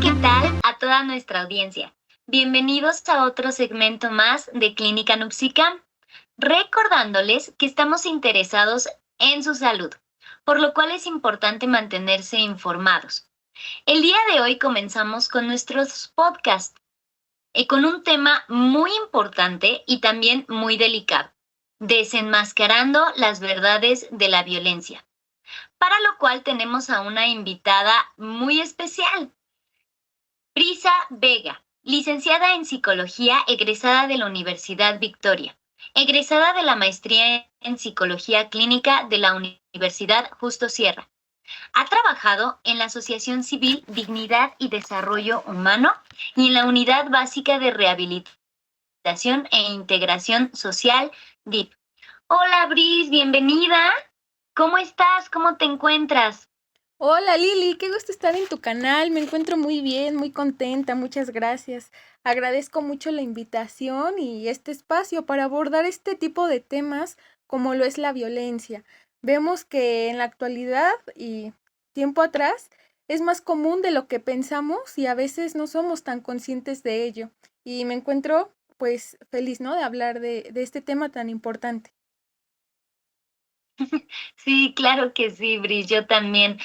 ¿qué tal a toda nuestra audiencia? Bienvenidos a otro segmento más de Clínica Nupsicam, recordándoles que estamos interesados en su salud, por lo cual es importante mantenerse informados. El día de hoy comenzamos con nuestros podcasts, con un tema muy importante y también muy delicado, desenmascarando las verdades de la violencia, para lo cual tenemos a una invitada muy especial. Brisa Vega, licenciada en Psicología, egresada de la Universidad Victoria, egresada de la Maestría en Psicología Clínica de la Universidad Justo Sierra. Ha trabajado en la Asociación Civil Dignidad y Desarrollo Humano y en la Unidad Básica de Rehabilitación e Integración Social, DIP. Hola, Bris, bienvenida. ¿Cómo estás? ¿Cómo te encuentras? Hola Lili, qué gusto estar en tu canal, me encuentro muy bien, muy contenta, muchas gracias. Agradezco mucho la invitación y este espacio para abordar este tipo de temas como lo es la violencia. Vemos que en la actualidad y tiempo atrás es más común de lo que pensamos y a veces no somos tan conscientes de ello. Y me encuentro pues feliz, ¿no? De hablar de este tema tan importante. Sí, claro que sí, Bris, yo también.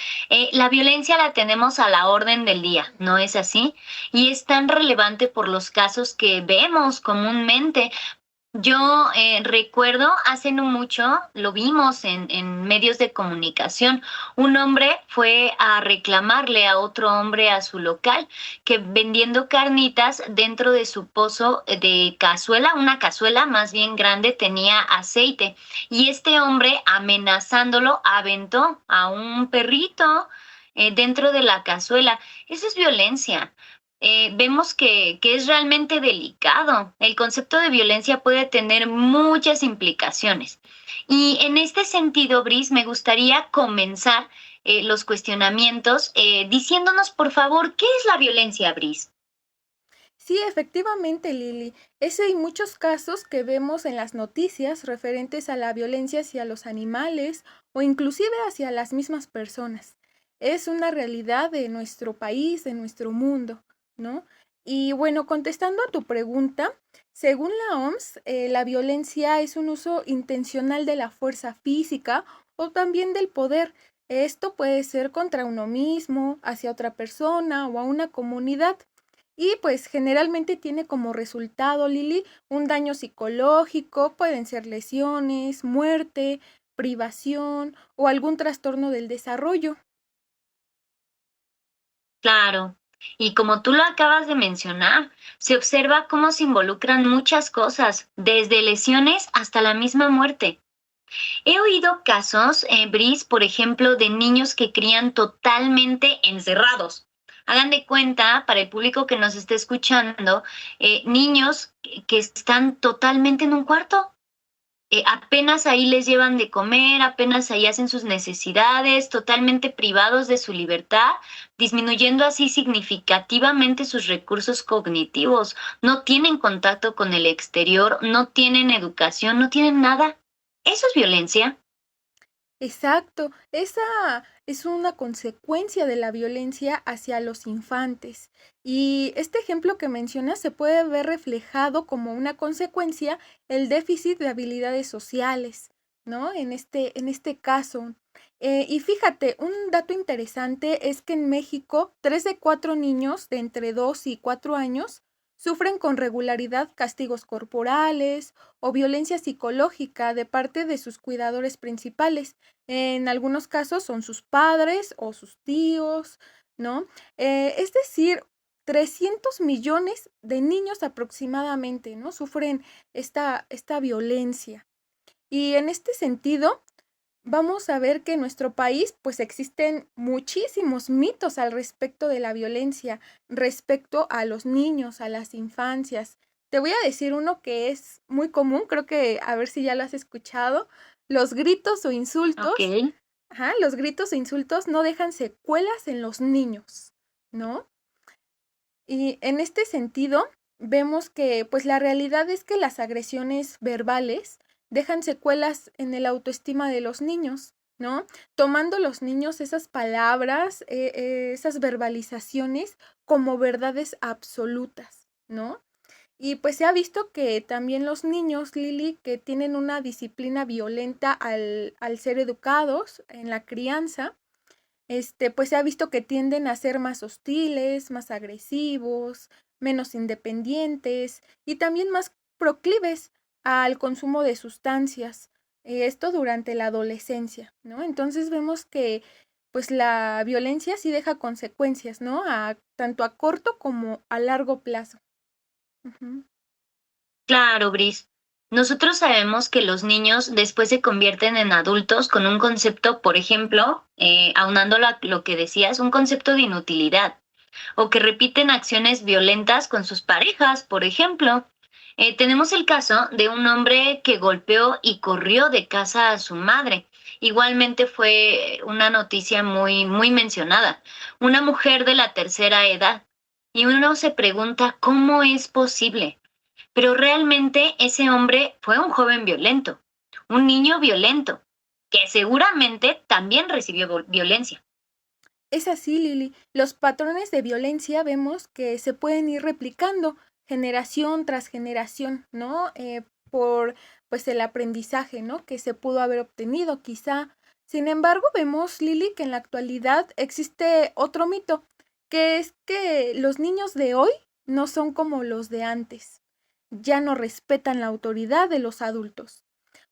La violencia la tenemos a la orden del día, ¿no es así? Y es tan relevante por los casos que vemos comúnmente. Yo recuerdo hace no mucho, lo vimos en medios de comunicación, un hombre fue a reclamarle a otro hombre a su local que vendiendo carnitas dentro de su pozo de cazuela, una cazuela más bien grande, tenía aceite y este hombre amenazándolo aventó a un perrito dentro de la cazuela. Eso es violencia. Vemos que es realmente delicado. El concepto de violencia puede tener muchas implicaciones. Y en este sentido, Bris, me gustaría comenzar los cuestionamientos diciéndonos, por favor, ¿qué es la violencia, Bris? Sí, efectivamente, Lili. Ese y muchos casos que vemos en las noticias referentes a la violencia hacia los animales o inclusive hacia las mismas personas. Es una realidad de nuestro país, de nuestro mundo, ¿no? Y bueno, contestando a tu pregunta, según la OMS, la violencia es un uso intencional de la fuerza física o también del poder. Esto puede ser contra uno mismo, hacia otra persona o a una comunidad. Y pues generalmente tiene como resultado, Lili, un daño psicológico, pueden ser lesiones, muerte, privación o algún trastorno del desarrollo. Claro. Y como tú lo acabas de mencionar, se observa cómo se involucran muchas cosas, desde lesiones hasta la misma muerte. He oído casos, Bris, por ejemplo, de niños que crían totalmente encerrados. Hagan de cuenta, para el público que nos esté escuchando, niños que están totalmente en un cuarto. Apenas ahí les llevan de comer, apenas ahí hacen sus necesidades, totalmente privados de su libertad, disminuyendo así significativamente sus recursos cognitivos. No tienen contacto con el exterior, no tienen educación, no tienen nada. ¿Eso es violencia? Exacto, esa es una consecuencia de la violencia hacia los infantes. Y este ejemplo que mencionas se puede ver reflejado como una consecuencia el déficit de habilidades sociales, ¿no? En este caso. Y fíjate, un dato interesante es que en México, 3 de 4 niños de entre 2 y 4 años sufren con regularidad castigos corporales o violencia psicológica de parte de sus cuidadores principales. En algunos casos son sus padres o sus tíos, ¿no? Es decir, 300 millones de niños aproximadamente, ¿no? Sufren esta violencia. Y en este sentido, vamos a ver que en nuestro país pues existen muchísimos mitos al respecto de la violencia, respecto a los niños, a las infancias. Te voy a decir uno que es muy común, creo que a ver si ya lo has escuchado. Los gritos o Ok. insultos, ajá, los gritos e insultos no dejan secuelas en los niños, ¿no? Y en este sentido, vemos que pues la realidad es que las agresiones verbales dejan secuelas en el autoestima de los niños. ¿no? Tomando los niños esas palabras, esas verbalizaciones como verdades absolutas, ¿no? Y pues se ha visto que también los niños, Lili, que tienen una disciplina violenta al ser educados en la crianza, pues se ha visto que tienden a ser más hostiles, más agresivos, menos independientes y también más proclives al consumo de sustancias. Esto durante la adolescencia, ¿no? Entonces vemos que pues la violencia sí deja consecuencias, ¿no? Tanto a corto como a largo plazo. Ujú. Claro, Bris. Nosotros sabemos que los niños después se convierten en adultos con un concepto, por ejemplo, aunándolo a lo que decías, un concepto de inutilidad, o que repiten acciones violentas con sus parejas, por ejemplo. Tenemos el caso de un hombre que golpeó y corrió de casa a su madre. Igualmente fue una noticia muy mencionada. Una mujer de la tercera edad. Y uno se pregunta cómo es posible. Pero realmente ese hombre fue un joven violento, un niño violento, que seguramente también recibió violencia. Es así, Lili. Los patrones de violencia vemos que se pueden ir replicando generación tras generación, ¿no? Por pues el aprendizaje, ¿no? Que se pudo haber obtenido quizá. Sin embargo, vemos, Lili, que en la actualidad existe otro mito, que es que los niños de hoy no son como los de antes. Ya no respetan la autoridad de los adultos.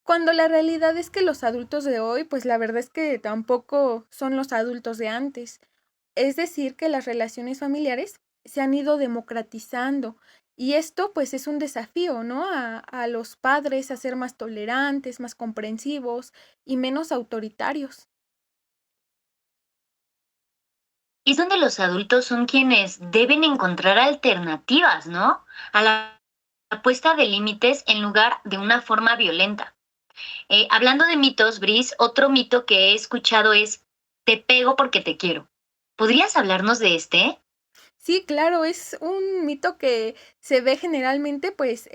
Cuando la realidad es que los adultos de hoy, pues la verdad es que tampoco son los adultos de antes. Es decir, que las relaciones familiares se han ido democratizando y esto pues es un desafío, ¿no? A los padres a ser más tolerantes, más comprensivos y menos autoritarios. Es donde los adultos son quienes deben encontrar alternativas, ¿no? A la puesta de límites en lugar de una forma violenta. Hablando de mitos, Bris, otro mito que he escuchado es, te pego porque te quiero. ¿Podrías hablarnos de este? Sí, claro, es un mito que se ve generalmente, pues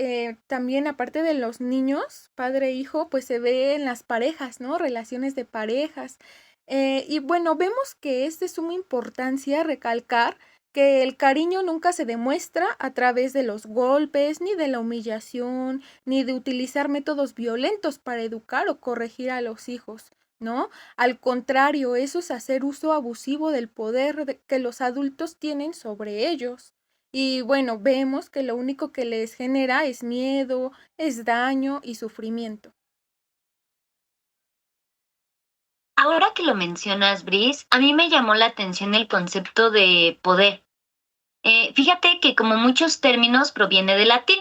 también aparte de los niños, padre e hijo, pues se ve en las parejas, ¿no? Relaciones de parejas. Y bueno, vemos que es de suma importancia recalcar que el cariño nunca se demuestra a través de los golpes, ni de la humillación, ni de utilizar métodos violentos para educar o corregir a los hijos, ¿no? Al contrario, eso es hacer uso abusivo del poder que los adultos tienen sobre ellos. Y bueno, vemos que lo único que les genera es miedo, es daño y sufrimiento. Ahora que lo mencionas, Bris, a mí me llamó la atención el concepto de poder. Fíjate que como muchos términos proviene del latín,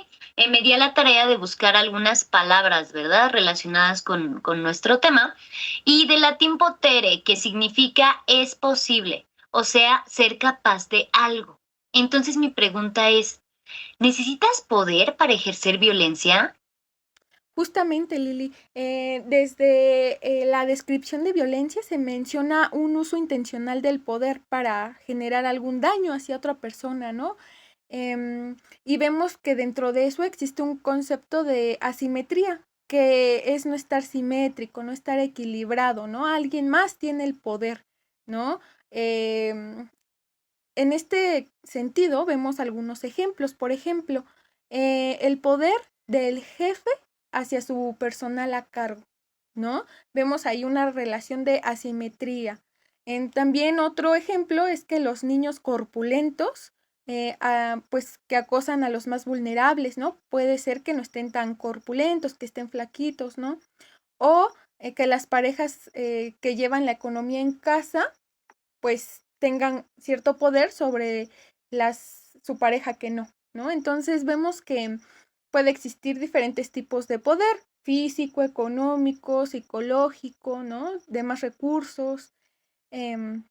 me di a la tarea de buscar algunas palabras, ¿verdad?, relacionadas con nuestro tema, y del latín potere, que significa es posible, o sea, ser capaz de algo. Entonces mi pregunta es, ¿necesitas poder para ejercer violencia? Justamente, Lili, desde la descripción de violencia se menciona un uso intencional del poder para generar algún daño hacia otra persona, ¿no? Y vemos que dentro de eso existe un concepto de asimetría, que es no estar simétrico, no estar equilibrado, ¿no? Alguien más tiene el poder, ¿no? Em, en este sentido, vemos algunos ejemplos. Por ejemplo, el poder del jefe hacia su personal a cargo, ¿no? Vemos ahí una relación de asimetría. También otro ejemplo es que los niños corpulentos, pues que acosan a los más vulnerables, ¿no? Puede ser que no estén tan corpulentos, que estén flaquitos, ¿no? O que las parejas que llevan la economía en casa pues tengan cierto poder sobre su pareja que no, ¿no? Entonces vemos que puede existir diferentes tipos de poder, físico, económico, psicológico, ¿no? De más recursos, em,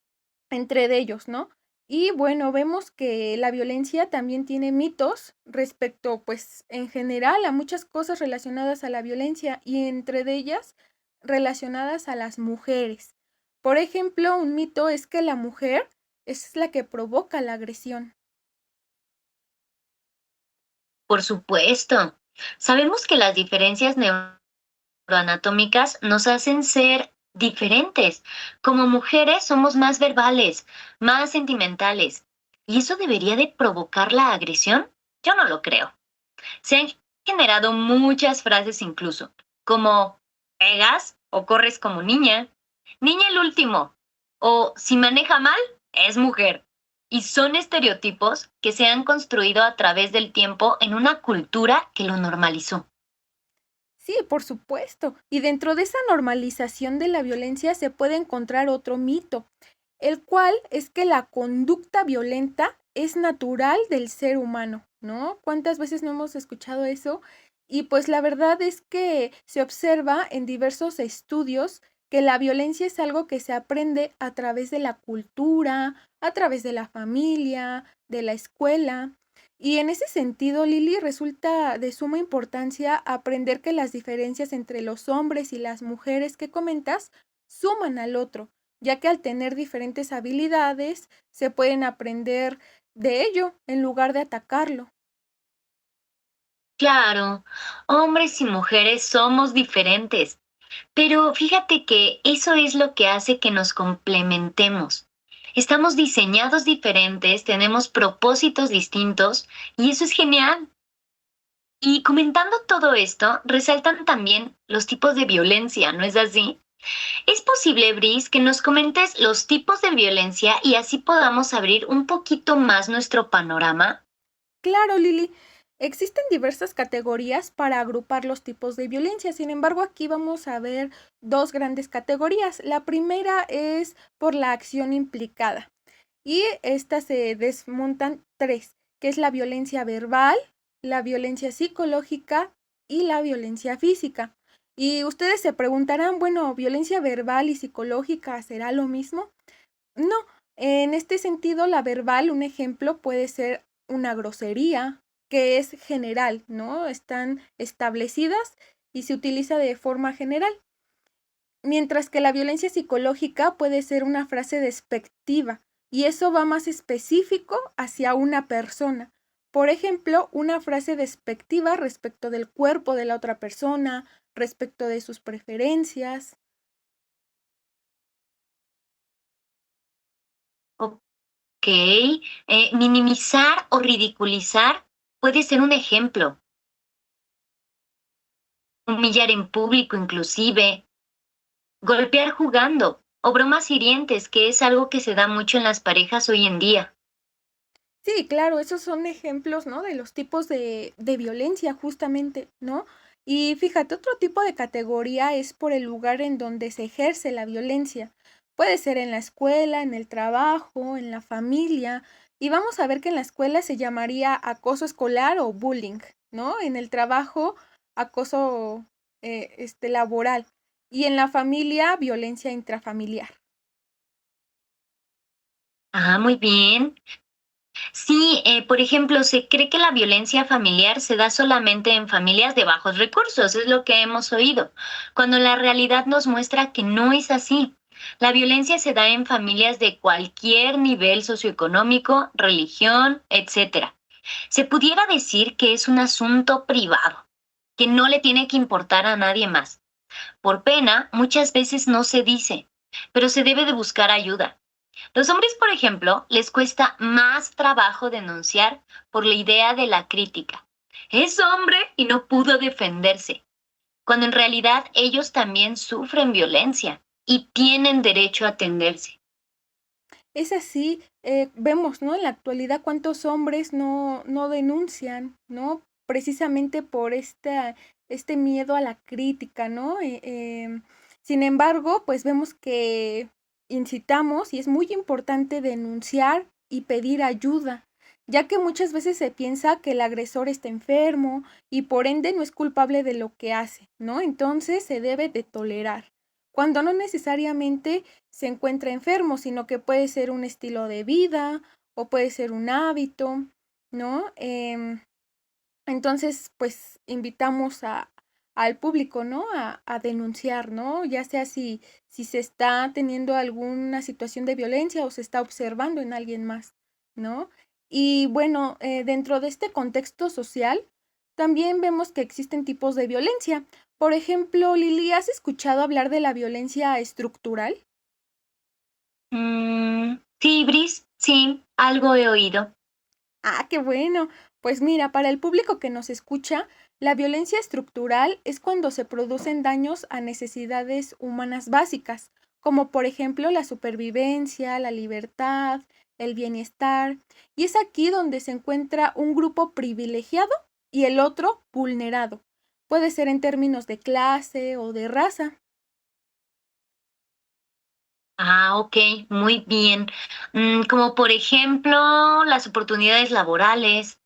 entre de ellos, ¿no? Y bueno, vemos que la violencia también tiene mitos respecto, pues, en general a muchas cosas relacionadas a la violencia y entre de ellas relacionadas a las mujeres. Por ejemplo, un mito es que la mujer es la que provoca la agresión. Por supuesto. Sabemos que las diferencias neuroanatómicas nos hacen ser diferentes. Como mujeres somos más verbales, más sentimentales. ¿Y eso debería de provocar la agresión? Yo no lo creo. Se han generado muchas frases incluso, como pegas o corres como niña, niña el último, o si maneja mal, es mujer. Y son estereotipos que se han construido a través del tiempo en una cultura que lo normalizó. Sí, por supuesto. Y dentro de esa normalización de la violencia se puede encontrar otro mito, el cual es que la conducta violenta es natural del ser humano, ¿no? ¿Cuántas veces no hemos escuchado eso? Y pues la verdad es que se observa en diversos estudios que la violencia es algo que se aprende a través de la cultura, a través de la familia, de la escuela. Y en ese sentido, Lili, resulta de suma importancia aprender que las diferencias entre los hombres y las mujeres que comentas suman al otro, ya que al tener diferentes habilidades se pueden aprender de ello en lugar de atacarlo. Claro, hombres y mujeres somos diferentes, pero fíjate que eso es lo que hace que nos complementemos. Estamos diseñados diferentes, tenemos propósitos distintos y eso es genial. Y comentando todo esto, resaltan también los tipos de violencia, ¿no es así? Es posible, Brice, que nos comentes los tipos de violencia y así podamos abrir un poquito más nuestro panorama. Claro, Lili. Existen diversas categorías para agrupar los tipos de violencia. Sin embargo, aquí vamos a ver dos grandes categorías. La primera es por la acción implicada. Y estas se desmontan tres, que es la violencia verbal, la violencia psicológica y la violencia física. Y ustedes se preguntarán, bueno, ¿violencia verbal y psicológica será lo mismo? No, en este sentido, la verbal, un ejemplo puede ser una grosería, que es general, ¿no? Están establecidas y se utiliza de forma general. Mientras que la violencia psicológica puede ser una frase despectiva y eso va más específico hacia una persona. Por ejemplo, una frase despectiva respecto del cuerpo de la otra persona, respecto de sus preferencias. Ok, minimizar o ridiculizar puede ser un ejemplo. Humillar en público inclusive, golpear jugando o bromas hirientes, que es algo que se da mucho en las parejas hoy en día. Sí, claro, esos son ejemplos, ¿no? De los tipos de violencia justamente, ¿no? Y fíjate, otro tipo de categoría es por el lugar en donde se ejerce la violencia. Puede ser en la escuela, en el trabajo, en la familia. Y vamos a ver que en la escuela se llamaría acoso escolar o bullying, ¿no? En el trabajo, acoso laboral. Y en la familia, violencia intrafamiliar. Ah, muy bien. Sí, por ejemplo, se cree que la violencia familiar se da solamente en familias de bajos recursos, es lo que hemos oído, cuando la realidad nos muestra que no es así. La violencia se da en familias de cualquier nivel socioeconómico, religión, etcétera. Se pudiera decir que es un asunto privado, que no le tiene que importar a nadie más. Por pena, muchas veces no se dice, pero se debe de buscar ayuda. Los hombres, por ejemplo, les cuesta más trabajo denunciar por la idea de la crítica. Es hombre y no pudo defenderse, cuando en realidad ellos también sufren violencia y tienen derecho a atenderse. Es así, vemos, ¿no? En la actualidad cuántos hombres no denuncian, ¿no? Precisamente por este miedo a la crítica, ¿no? Sin embargo, pues vemos que incitamos y es muy importante denunciar y pedir ayuda, ya que muchas veces se piensa que el agresor está enfermo y por ende no es culpable de lo que hace, ¿no? Entonces se debe de tolerar, cuando no necesariamente se encuentra enfermo, sino que puede ser un estilo de vida o puede ser un hábito, ¿no? Entonces, pues invitamos al público, ¿no? A denunciar, ¿no? Ya sea si se está teniendo alguna situación de violencia o se está observando en alguien más, ¿no? Y bueno, dentro de este contexto social, también vemos que existen tipos de violencia. Por ejemplo, Lili, ¿has escuchado hablar de la violencia estructural? Sí, Bris, sí, algo he oído. Ah, qué bueno. Pues mira, para el público que nos escucha, la violencia estructural es cuando se producen daños a necesidades humanas básicas, como por ejemplo la supervivencia, la libertad, el bienestar, y es aquí donde se encuentra un grupo privilegiado y el otro vulnerado. Puede ser en términos de clase o de raza. Ah, ok, muy bien. Como por ejemplo, las oportunidades laborales,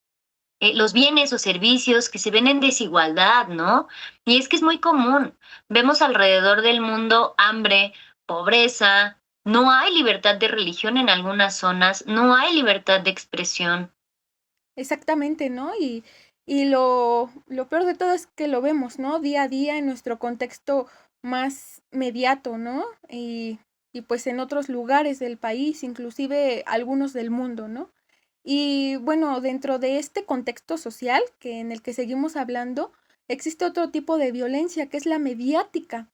los bienes o servicios que se ven en desigualdad, ¿no? Y es que es muy común. Vemos alrededor del mundo hambre, pobreza, no hay libertad de religión en algunas zonas, no hay libertad de expresión. Exactamente, ¿no? Y lo peor de todo es que lo vemos, ¿no? Día a día en nuestro contexto más mediato, ¿no? Y pues en otros lugares del país, inclusive algunos del mundo, ¿no? Y bueno, dentro de este contexto social que en el que seguimos hablando, existe otro tipo de violencia que es la mediática,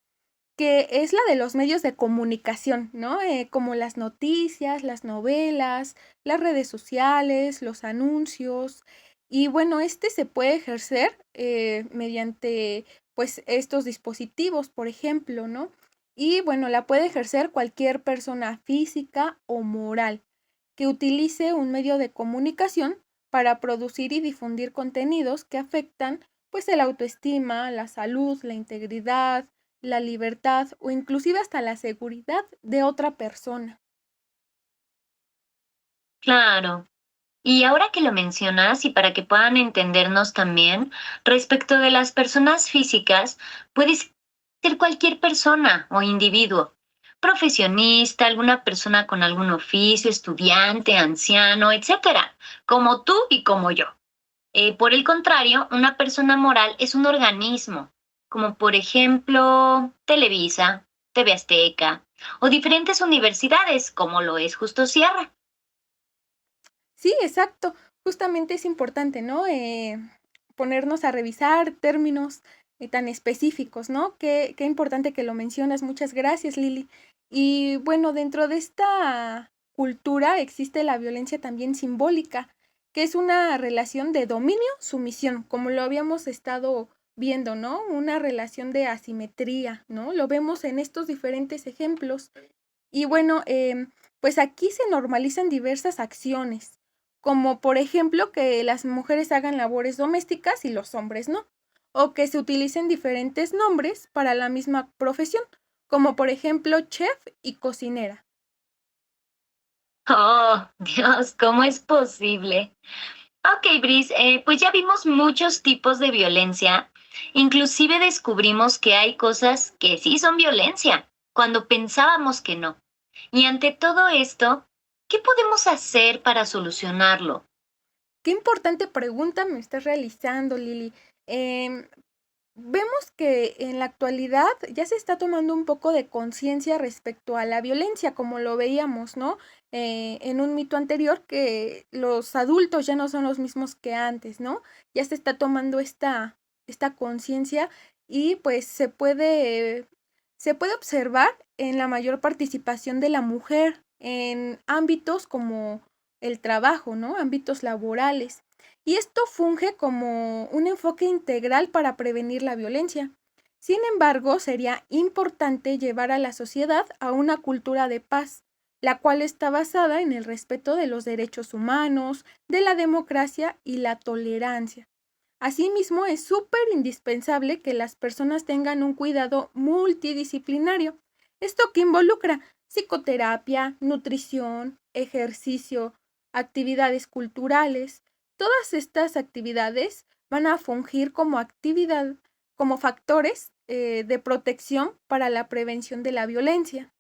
que es la de los medios de comunicación, ¿no? Como las noticias, las novelas, las redes sociales, los anuncios. Y bueno, este se puede ejercer mediante, pues, estos dispositivos, por ejemplo, ¿no? Y bueno, la puede ejercer cualquier persona física o moral que utilice un medio de comunicación para producir y difundir contenidos que afectan, pues, el autoestima, la salud, la integridad, la libertad o inclusive hasta la seguridad de otra persona. Claro. Y ahora que lo mencionas y para que puedan entendernos también, respecto de las personas físicas, puede ser cualquier persona o individuo, profesionista, alguna persona con algún oficio, estudiante, anciano, etcétera, como tú y como yo. Por el contrario, una persona moral es un organismo, como por ejemplo Televisa, TV Azteca o diferentes universidades, como lo es Justo Sierra. Sí, exacto. Justamente es importante, ¿no? Ponernos a revisar términos tan específicos, ¿no? Qué importante que lo mencionas. Muchas gracias, Lili. Y bueno, dentro de esta cultura existe la violencia también simbólica, que es una relación de dominio-sumisión, como lo habíamos estado viendo, ¿no? Una relación de asimetría, ¿no? Lo vemos en estos diferentes ejemplos. Y bueno, pues aquí se normalizan diversas acciones, como por ejemplo que las mujeres hagan labores domésticas y los hombres no, o que se utilicen diferentes nombres para la misma profesión, como por ejemplo chef y cocinera. Oh, Dios, ¿cómo es posible? Ok, Brice, pues ya vimos muchos tipos de violencia. Inclusive descubrimos que hay cosas que sí son violencia, cuando pensábamos que no. Y ante todo esto, ¿qué podemos hacer para solucionarlo? Qué importante pregunta me estás realizando, Lili. Em, Vemos que en la actualidad ya se está tomando un poco de conciencia respecto a la violencia, como lo veíamos, ¿no? En un mito anterior, que los adultos ya no son los mismos que antes, ¿no? Ya se está tomando esta conciencia y pues se puede observar en la mayor participación de la mujer en ámbitos como el trabajo, ¿no? Ámbitos laborales. Y esto funge como un enfoque integral para prevenir la violencia. Sin embargo, sería importante llevar a la sociedad a una cultura de paz, la cual está basada en el respeto de los derechos humanos, de la democracia y la tolerancia. Asimismo, es súper indispensable que las personas tengan un cuidado multidisciplinario. Esto que involucra psicoterapia, nutrición, ejercicio, actividades culturales. Todas estas actividades van a fungir como factores de protección para la prevención de la violencia.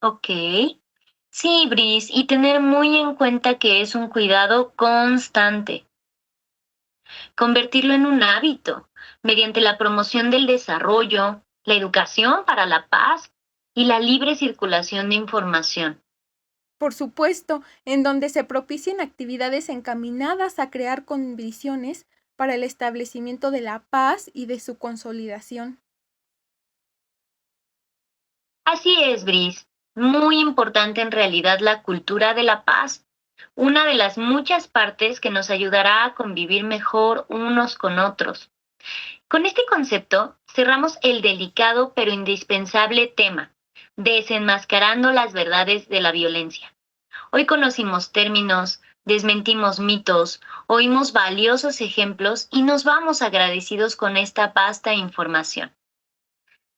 Ok. Sí, Brice, y tener muy en cuenta que es un cuidado constante. Convertirlo en un hábito, mediante la promoción del desarrollo, la educación para la paz y la libre circulación de información. Por supuesto, en donde se propicien actividades encaminadas a crear condiciones para el establecimiento de la paz y de su consolidación. Así es, Bris. Muy importante en realidad la cultura de la paz, una de las muchas partes que nos ayudará a convivir mejor unos con otros. Con este concepto cerramos el delicado pero indispensable tema, desenmascarando las verdades de la violencia. Hoy conocimos términos, desmentimos mitos, oímos valiosos ejemplos y nos vamos agradecidos con esta vasta información.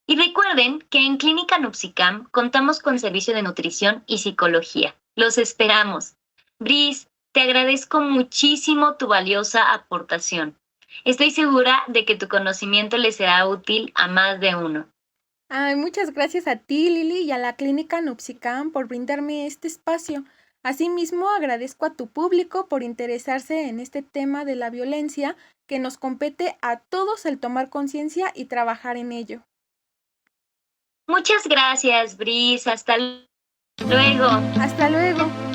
Y recuerden que en Clínica Nupsicam contamos con servicio de nutrición y psicología. Los esperamos. Bris, te agradezco muchísimo tu valiosa aportación. Estoy segura de que tu conocimiento le será útil a más de uno. Ay, muchas gracias a ti, Lili, y a la Clínica Nupsicam por brindarme este espacio. Asimismo, agradezco a tu público por interesarse en este tema de la violencia que nos compete a todos el tomar conciencia y trabajar en ello. Muchas gracias, Bris. Hasta luego. Hasta luego.